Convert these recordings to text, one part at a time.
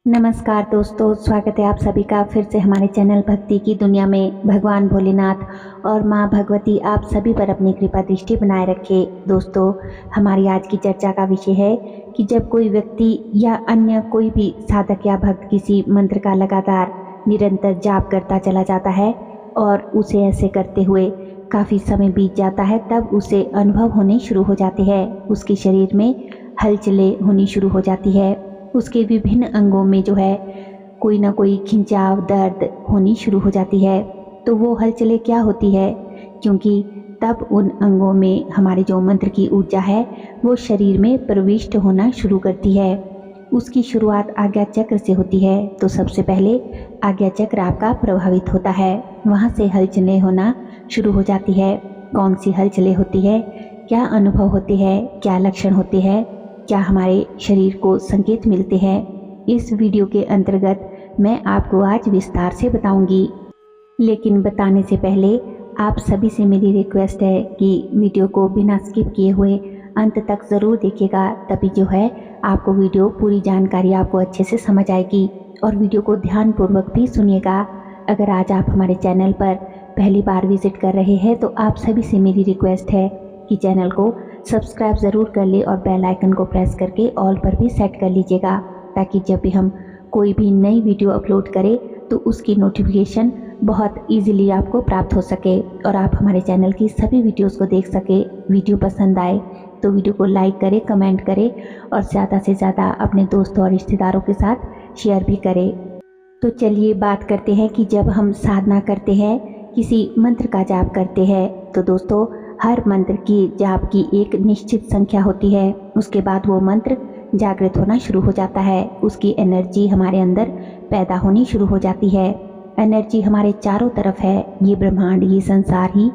नमस्कार दोस्तों, स्वागत है आप सभी का फिर से हमारे चैनल भक्ति की दुनिया में। भगवान भोलेनाथ और माँ भगवती आप सभी पर अपनी कृपा दृष्टि बनाए रखे। दोस्तों, हमारी आज की चर्चा का विषय है कि जब कोई व्यक्ति या अन्य कोई भी साधक या भक्त किसी मंत्र का लगातार निरंतर जाप करता चला जाता है और उसे ऐसे करते हुए काफ़ी समय बीत जाता है, तब उसे अनुभव होने शुरू हो जाते हैं। उसके शरीर में हलचलें होनी शुरू हो जाती है। उसके विभिन्न अंगों में जो है कोई ना कोई खिंचाव, दर्द होनी शुरू हो जाती है। तो वो हलचलें क्या होती है? क्योंकि तब उन अंगों में हमारे जो मंत्र की ऊर्जा है वो शरीर में प्रविष्ट होना शुरू करती है। उसकी शुरुआत आज्ञा चक्र से होती है। तो सबसे पहले आज्ञा चक्र आपका प्रभावित होता है, वहाँ से हलचलें होना शुरू हो जाती है। कौन सी हलचलें होती है, क्या अनुभव होते हैं, क्या लक्षण होते हैं, क्या हमारे शरीर को संकेत मिलते हैं, इस वीडियो के अंतर्गत मैं आपको आज विस्तार से बताऊंगी। लेकिन बताने से पहले आप सभी से मेरी रिक्वेस्ट है कि वीडियो को बिना स्किप किए हुए अंत तक ज़रूर देखिएगा, तभी जो है आपको वीडियो पूरी जानकारी आपको अच्छे से समझ आएगी। और वीडियो को ध्यानपूर्वक भी सुनिएगा। अगर आज आप हमारे चैनल पर पहली बार विजिट कर रहे हैं तो आप सभी से मेरी रिक्वेस्ट है कि चैनल को सब्सक्राइब ज़रूर कर ले और बेल आइकन को प्रेस करके ऑल पर भी सेट कर लीजिएगा, ताकि जब भी हम कोई भी नई वीडियो अपलोड करें तो उसकी नोटिफिकेशन बहुत इजीली आपको प्राप्त हो सके और आप हमारे चैनल की सभी वीडियोस को देख सके। वीडियो पसंद आए तो वीडियो को लाइक करें, कमेंट करें और ज़्यादा से ज़्यादा अपने दोस्तों और रिश्तेदारों के साथ शेयर भी करें। तो चलिए बात करते हैं कि जब हम साधना करते हैं, किसी मंत्र का जाप करते हैं, तो दोस्तों हर मंत्र की जाप की एक निश्चित संख्या होती है। उसके बाद वो मंत्र जागृत होना शुरू हो जाता है। उसकी एनर्जी हमारे अंदर पैदा होनी शुरू हो जाती है। एनर्जी हमारे चारों तरफ है। ये ब्रह्मांड, ये संसार ही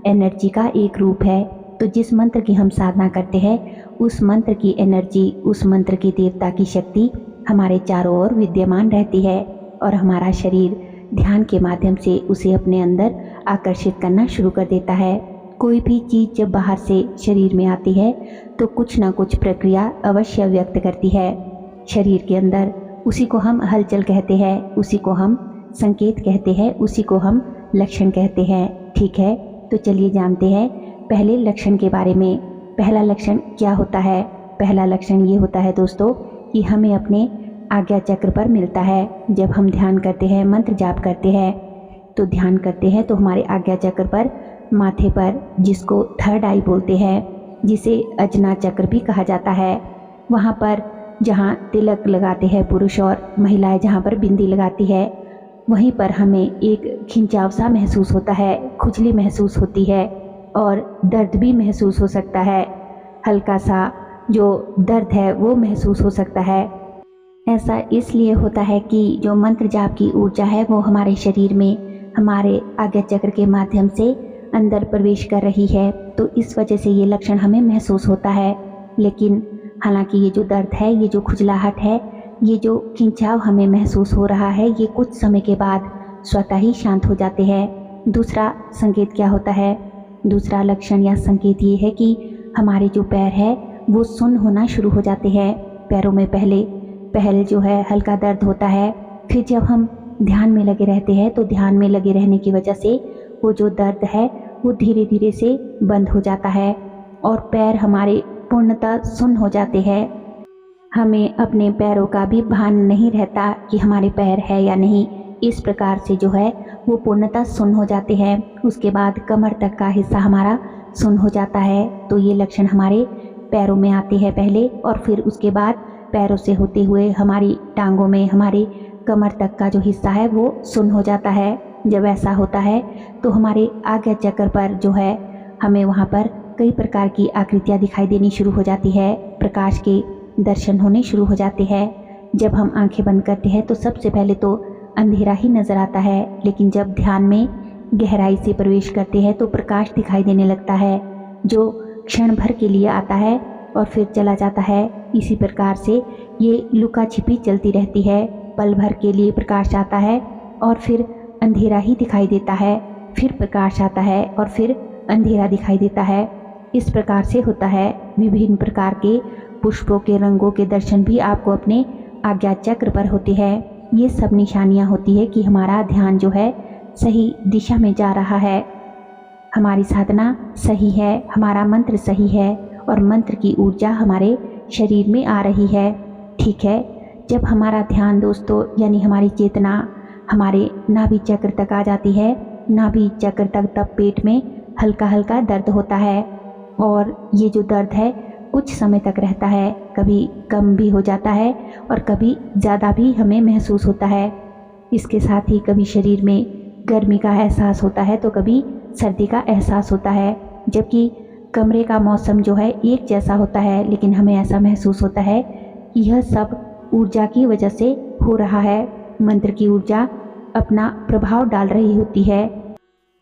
एनर्जी का एक रूप है। तो जिस मंत्र की हम साधना करते हैं उस मंत्र की एनर्जी, उस मंत्र की देवता की शक्ति हमारे चारों ओर विद्यमान रहती है और हमारा शरीर ध्यान के माध्यम से उसे अपने अंदर आकर्षित करना शुरू कर देता है। कोई भी चीज़ जब बाहर से शरीर में आती है तो कुछ ना कुछ प्रक्रिया अवश्य व्यक्त करती है शरीर के अंदर। उसी को हम हलचल कहते हैं, उसी को हम संकेत कहते हैं, उसी को हम लक्षण कहते हैं। ठीक है, तो चलिए जानते हैं पहले लक्षण के बारे में। पहला लक्षण क्या होता है? पहला लक्षण ये होता है दोस्तों कि हमें अपने आज्ञा चक्र पर मिलता है। जब हम ध्यान करते हैं, मंत्र जाप करते हैं, तो ध्यान करते हैं तो हमारे आज्ञा चक्र पर माथे पर, जिसको थर्ड आई बोलते हैं, जिसे अजना चक्र भी कहा जाता है, वहाँ पर जहाँ तिलक लगाते हैं पुरुष और महिलाएं जहाँ पर बिंदी लगाती है, वहीं पर हमें एक खिंचाव सा महसूस होता है, खुजली महसूस होती है और दर्द भी महसूस हो सकता है। हल्का सा जो दर्द है वो महसूस हो सकता है। ऐसा इसलिए होता है कि जो मंत्र जाप की ऊर्जा है वो हमारे शरीर में हमारे आज्ञा चक्र के माध्यम से अंदर प्रवेश कर रही है, तो इस वजह से ये लक्षण हमें महसूस होता है। लेकिन हालांकि ये जो दर्द है, ये जो खुजलाहट है, ये जो खिंचाव हमें महसूस हो रहा है, ये कुछ समय के बाद स्वतः ही शांत हो जाते हैं। दूसरा संकेत क्या होता है? दूसरा लक्षण या संकेत ये है कि हमारे जो पैर है वो सुन्न होना शुरू हो जाते हैं। पैरों में पहले जो है हल्का दर्द होता है, फिर जब हम ध्यान में लगे रहते हैं तो ध्यान में लगे रहने की वजह से वो जो दर्द है वो धीरे धीरे से बंद हो जाता है और पैर हमारे पूर्णतः सुन्न हो जाते हैं। हमें अपने पैरों का भी भान नहीं रहता कि हमारे पैर है या नहीं। इस प्रकार से जो है वो पूर्णतः सुन्न हो जाते हैं। उसके बाद कमर तक का हिस्सा हमारा सुन्न हो जाता है। तो ये लक्षण हमारे पैरों में आते हैं पहले, और फिर उसके बाद पैरों से होते हुए हमारी टांगों में, हमारी कमर तक का जो हिस्सा है वो सुन्न हो जाता है। जब ऐसा होता है तो हमारे आज्ञा चक्र पर जो है हमें वहाँ पर कई प्रकार की आकृतियाँ दिखाई देनी शुरू हो जाती है। प्रकाश के दर्शन होने शुरू हो जाते हैं। जब हम आंखें बंद करते हैं तो सबसे पहले तो अंधेरा ही नज़र आता है, लेकिन जब ध्यान में गहराई से प्रवेश करते हैं तो प्रकाश दिखाई देने लगता है, जो क्षण भर के लिए आता है और फिर चला जाता है। इसी प्रकार से ये लुका छिपी चलती रहती है। पल भर के लिए प्रकाश आता है और फिर अंधेरा ही दिखाई देता है, फिर प्रकाश आता है और फिर अंधेरा दिखाई देता है। इस प्रकार से होता है। विभिन्न प्रकार के पुष्पों के रंगों के दर्शन भी आपको अपने आज्ञा चक्र पर होती है। ये सब निशानियाँ होती है कि हमारा ध्यान जो है सही दिशा में जा रहा है, हमारी साधना सही है, हमारा मंत्र सही है और मंत्र की ऊर्जा हमारे शरीर में आ रही है। ठीक है, जब हमारा ध्यान दोस्तों यानी हमारी चेतना हमारे नाभि चक्र तक आ जाती है, नाभि चक्र तक, तब पेट में हल्का हल्का दर्द होता है और ये जो दर्द है कुछ समय तक रहता है, कभी कम भी हो जाता है और कभी ज़्यादा भी हमें महसूस होता है। इसके साथ ही कभी शरीर में गर्मी का एहसास होता है तो कभी सर्दी का एहसास होता है, जबकि कमरे का मौसम जो है एक जैसा होता है, लेकिन हमें ऐसा महसूस होता है कि यह सब ऊर्जा की वजह से हो रहा है। मंत्र की ऊर्जा अपना प्रभाव डाल रही होती है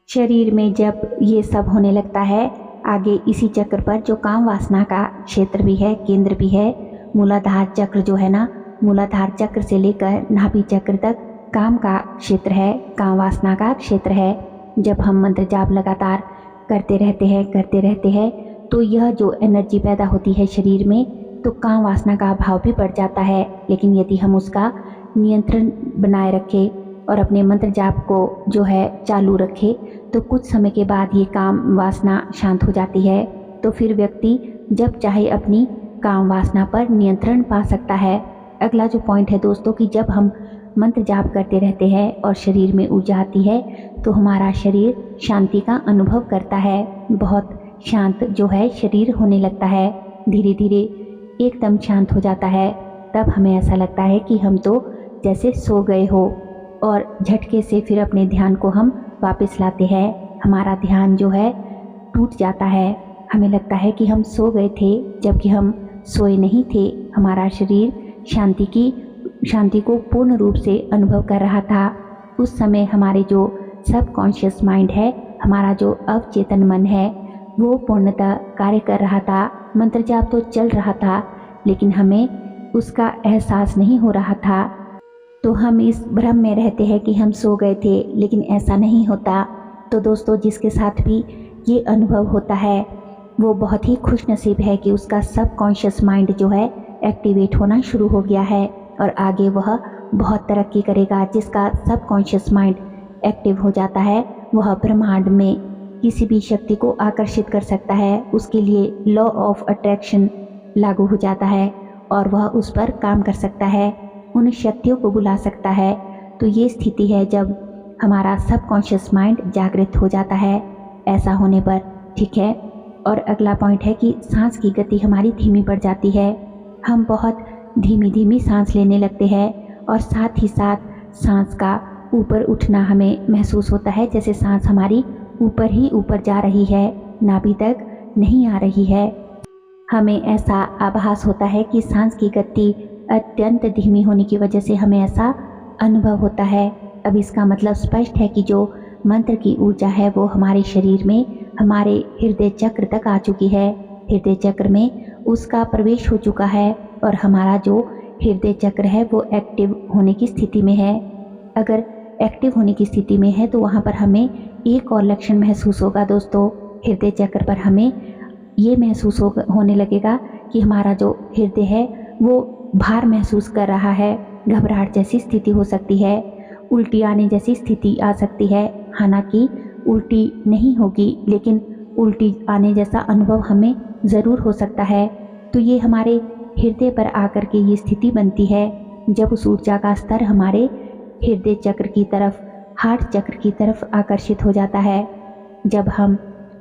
शरीर में। जब ये सब होने लगता है, आगे इसी चक्र पर जो काम वासना का क्षेत्र भी है, केंद्र भी है, मूलाधार चक्र जो है ना, मूलाधार चक्र से लेकर नाभि चक्र तक काम का क्षेत्र है, काम वासना का क्षेत्र है। जब हम मंत्र जाप लगातार करते रहते हैं तो यह जो एनर्जी पैदा होती है शरीर में, तो काम वासना का भाव भी बढ़ जाता है। लेकिन यदि हम उसका नियंत्रण बनाए रखें और अपने मंत्र जाप को जो है चालू रखें, तो कुछ समय के बाद ये काम वासना शांत हो जाती है। तो फिर व्यक्ति जब चाहे अपनी काम वासना पर नियंत्रण पा सकता है। अगला जो पॉइंट है दोस्तों कि जब हम मंत्र जाप करते रहते हैं और शरीर में ऊर्जा आती है तो हमारा शरीर शांति का अनुभव करता है। बहुत शांत जो है शरीर होने लगता है, धीरे धीरे एकदम शांत हो जाता है। तब हमें ऐसा लगता है कि हम तो जैसे सो गए हो और झटके से फिर अपने ध्यान को हम वापस लाते हैं। हमारा ध्यान जो है टूट जाता है, हमें लगता है कि हम सो गए थे, जबकि हम सोए नहीं थे। हमारा शरीर शांति को पूर्ण रूप से अनुभव कर रहा था। उस समय हमारे जो सबकॉन्शियस माइंड है, हमारा जो अवचेतन मन है, वो पूर्णतः कार्य कर रहा था। मंत्र जाप तो चल रहा था, लेकिन हमें उसका एहसास नहीं हो रहा था। तो हम इस भ्रम में रहते हैं कि हम सो गए थे, लेकिन ऐसा नहीं होता। तो दोस्तों, जिसके साथ भी ये अनुभव होता है वो बहुत ही खुशनसीब है कि उसका सबकॉन्शियस माइंड जो है एक्टिवेट होना शुरू हो गया है और आगे वह बहुत तरक्की करेगा। जिसका सबकॉन्शियस माइंड एक्टिव हो जाता है वह ब्रह्मांड में किसी भी शक्ति को आकर्षित कर सकता है। उसके लिए लॉ ऑफ अट्रैक्शन लागू हो जाता है और वह उस पर काम कर सकता है, उन शक्तियों को बुला सकता है। तो ये स्थिति है जब हमारा सबकॉन्शियस माइंड जागृत हो जाता है, ऐसा होने पर। ठीक है, और अगला पॉइंट है कि सांस की गति हमारी धीमी पड़ जाती है। हम बहुत धीमी धीमी सांस लेने लगते हैं और साथ ही साथ सांस का ऊपर उठना हमें महसूस होता है, जैसे सांस हमारी ऊपर ही ऊपर जा रही है, नाभि तक नहीं आ रही है। हमें ऐसा आभास होता है कि सांस की गति अत्यंत धीमी होने की वजह से हमें ऐसा अनुभव होता है। अब इसका मतलब स्पष्ट है कि जो मंत्र की ऊर्जा है वो हमारे शरीर में, हमारे हृदय चक्र तक आ चुकी है। हृदय चक्र में उसका प्रवेश हो चुका है और हमारा जो हृदय चक्र है वो एक्टिव होने की स्थिति में है। अगर एक्टिव होने की स्थिति में है तो वहाँ पर हमें एक और लक्षण महसूस होगा दोस्तों। हृदय चक्र पर हमें ये महसूस होने लगेगा कि हमारा जो हृदय है वो भार महसूस कर रहा है, घबराहट जैसी स्थिति हो सकती है, उल्टी आने जैसी स्थिति आ सकती है। हालांकि उल्टी नहीं होगी, लेकिन उल्टी आने जैसा अनुभव हमें ज़रूर हो सकता है। तो ये हमारे हृदय पर आकर के ये स्थिति बनती है जब उस ऊर्जा का स्तर हमारे हृदय चक्र की तरफ, हार्ट चक्र की तरफ आकर्षित हो जाता है। जब हम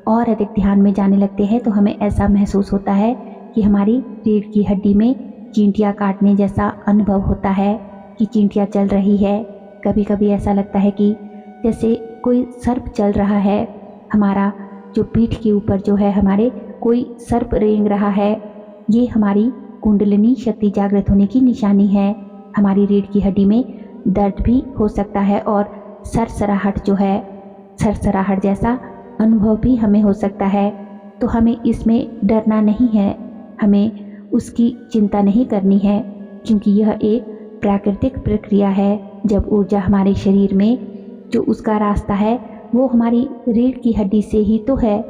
और अधिक ध्यान में जाने लगते हैं तो हमें ऐसा महसूस होता है कि हमारी रीढ़ की हड्डी में चींटियाँ काटने जैसा अनुभव होता है कि चींटियाँ चल रही है। कभी कभी ऐसा लगता है कि जैसे कोई सर्प चल रहा है, हमारा जो पीठ के ऊपर जो है हमारे कोई सर्प रेंग रहा है। ये हमारी कुंडलिनी शक्ति जागृत होने की निशानी है। हमारी रीढ़ की हड्डी में दर्द भी हो सकता है और सरसराहट जो है, सरसराहट जैसा अनुभव भी हमें हो सकता है। तो हमें इसमें डरना नहीं है, हमें उसकी चिंता नहीं करनी है, क्योंकि यह एक प्राकृतिक प्रक्रिया है। जब ऊर्जा हमारे शरीर में जो उसका रास्ता है वो हमारी रीढ़ की हड्डी से ही तो है,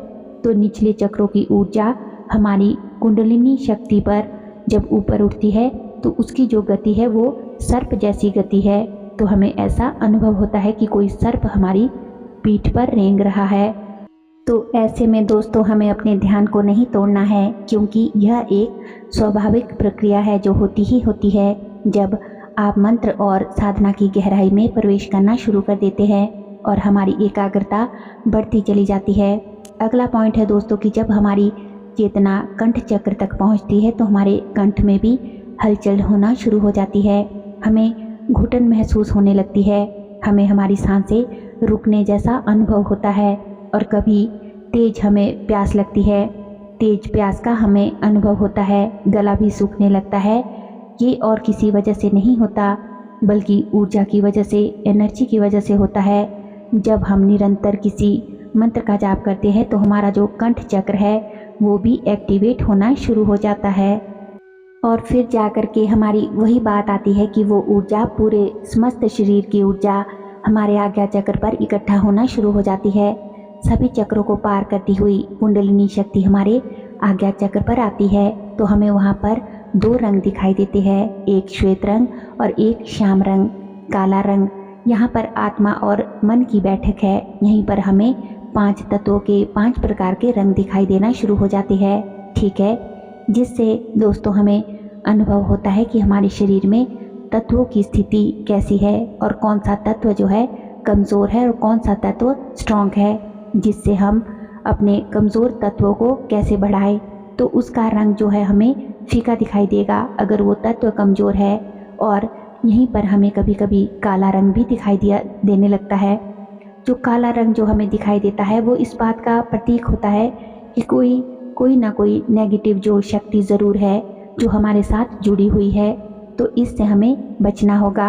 तो निचले चक्रों की ऊर्जा हमारी कुंडलिनी शक्ति पर जब ऊपर उठती है तो उसकी जो गति है वो सर्प जैसी गति है। तो हमें ऐसा अनुभव होता है कि कोई सर्प हमारी पीठ पर रेंग रहा है। तो ऐसे में दोस्तों हमें अपने ध्यान को नहीं तोड़ना है, क्योंकि यह एक स्वाभाविक प्रक्रिया है जो होती ही होती है जब आप मंत्र और साधना की गहराई में प्रवेश करना शुरू कर देते हैं और हमारी एकाग्रता बढ़ती चली जाती है। अगला पॉइंट है दोस्तों कि जब हमारी चेतना कंठ चक्र तक पहुंचती है तो हमारे कंठ में भी हलचल होना शुरू हो जाती है। हमें घुटन महसूस होने लगती है, हमें हमारी सांसें रुकने जैसा अनुभव होता है और कभी तेज हमें प्यास लगती है। तेज प्यास का हमें अनुभव होता है, गला भी सूखने लगता है। ये और किसी वजह से नहीं होता बल्कि ऊर्जा की वजह से, एनर्जी की वजह से होता है। जब हम निरंतर किसी मंत्र का जाप करते हैं तो हमारा जो कंठ चक्र है वो भी एक्टिवेट होना शुरू हो जाता है और फिर जाकर के हमारी वही बात आती है कि वो ऊर्जा, पूरे समस्त शरीर की ऊर्जा हमारे आज्ञा चक्र पर इकट्ठा होना शुरू हो जाती है। सभी चक्रों को पार करती हुई कुंडलिनी शक्ति हमारे आज्ञा चक्र पर आती है तो हमें वहाँ पर 2 रंग दिखाई देते हैं, एक श्वेत रंग और एक श्याम रंग, काला रंग। यहाँ पर आत्मा और मन की बैठक है। यहीं पर हमें 5 तत्वों के 5 प्रकार के रंग दिखाई देना शुरू हो जाते हैं, ठीक है, जिससे दोस्तों हमें अनुभव होता है कि हमारे शरीर में तत्वों की स्थिति कैसी है और कौन सा तत्व जो है कमज़ोर है और कौन सा तत्व स्ट्रॉन्ग है, जिससे हम अपने कमज़ोर तत्वों को कैसे बढ़ाएं। तो उसका रंग जो है हमें फीका दिखाई देगा अगर वो तत्व कमज़ोर है। और यहीं पर हमें कभी कभी काला रंग भी दिखाई देने लगता है। जो काला रंग जो हमें दिखाई देता है वो इस बात का प्रतीक होता है कि कोई ना कोई नेगेटिव जो शक्ति ज़रूर है जो हमारे साथ जुड़ी हुई है, तो इससे हमें बचना होगा।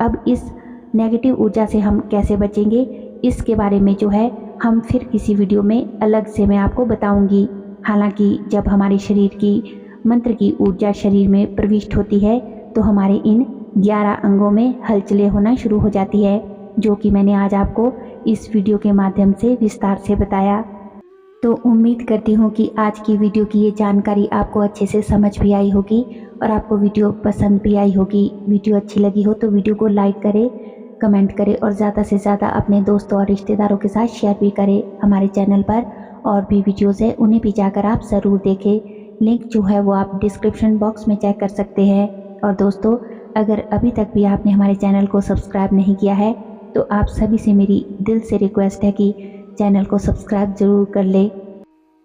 अब इस नेगेटिव ऊर्जा से हम कैसे बचेंगे इसके बारे में जो है हम फिर किसी वीडियो में अलग से मैं आपको बताऊंगी। हालांकि जब हमारे शरीर की मंत्र की ऊर्जा शरीर में प्रविष्ट होती है तो हमारे इन 11 अंगों में हलचलें होना शुरू हो जाती है, जो कि मैंने आज आपको इस वीडियो के माध्यम से विस्तार से बताया। तो उम्मीद करती हूँ कि आज की वीडियो की ये जानकारी आपको अच्छे से समझ भी आई होगी और आपको वीडियो पसंद भी आई होगी। वीडियो अच्छी लगी हो तो वीडियो को लाइक करें, कमेंट करें और ज़्यादा से ज़्यादा अपने दोस्तों और रिश्तेदारों के साथ शेयर भी करें। हमारे चैनल पर और भी वीडियोज़ है, उन्हें भी जाकर आप ज़रूर देखें। लिंक जो है वो आप डिस्क्रिप्शन बॉक्स में चेक कर सकते हैं। और दोस्तों, अगर अभी तक भी आपने हमारे चैनल को सब्सक्राइब नहीं किया है तो आप सभी से मेरी दिल से रिक्वेस्ट है कि चैनल को सब्सक्राइब ज़रूर कर ले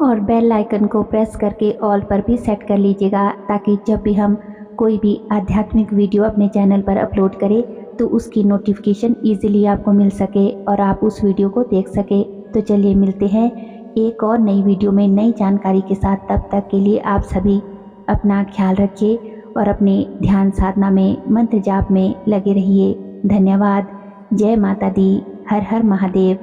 और बेल आइकन को प्रेस करके ऑल पर भी सेट कर लीजिएगा, ताकि जब भी हम कोई भी आध्यात्मिक वीडियो अपने चैनल पर अपलोड करें तो उसकी नोटिफिकेशन ईजिली आपको मिल सके और आप उस वीडियो को देख सके। तो चलिए मिलते हैं एक और नई वीडियो में नई जानकारी के साथ। तब तक के लिए आप सभी अपना ख्याल रखिए और अपने ध्यान साधना में, मंत्र जाप में लगे रहिए। धन्यवाद। जय माता दी। हर हर महादेव।